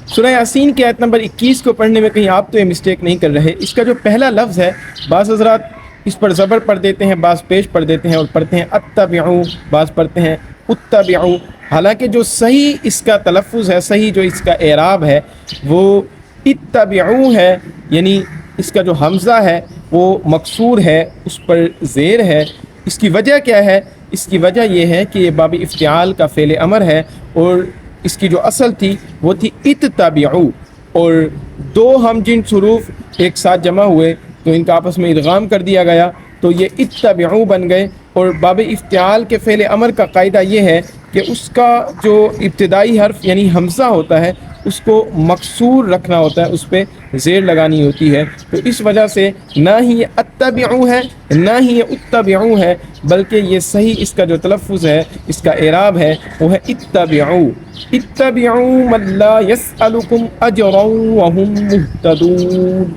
سورہ یاسین کی آیت نمبر 21 کو پڑھنے میں کہیں آپ تو یہ مسٹیک نہیں کر رہے. اس کا جو پہلا لفظ ہے بعض حضرات اس پر زبر پڑھ دیتے ہیں، بعض پیش پڑھ دیتے ہیں اور پڑھتے ہیں اتبعوا، بعض پڑھتے ہیں اتبعوا. حالانکہ جو صحیح اس کا تلفظ ہے، صحیح جو اس کا اعراب ہے وہ اتبعوا ہے، یعنی اس کا جو حمزہ ہے وہ مکسور ہے، اس پر زیر ہے. اس کی وجہ کیا ہے؟ اس کی وجہ یہ ہے کہ یہ باب افتعال کا فعل امر ہے اور اس کی جو اصل تھی وہ تھی اتتبعوا، اور دو ہم جن حروف ایک ساتھ جمع ہوئے تو ان کا آپس میں ادغام کر دیا گیا تو یہ اتبعوا بن گئے. اور باب افتعال کے فعل امر کا قاعدہ یہ ہے کہ اس کا جو ابتدائی حرف یعنی حمزہ ہوتا ہے اس کو مکسور رکھنا ہوتا ہے، اس پہ زیر لگانی ہوتی ہے. تو اس وجہ سے نہ ہی یہ اتبعوا ہے نہ ہی یہ اتبعوا ہے، بلکہ یہ صحیح اس کا جو تلفظ ہے، اس کا اعراب ہے وہ ہے اتبعوا. اتبعوا من لا يسألكم اجرا وهم مهتدون.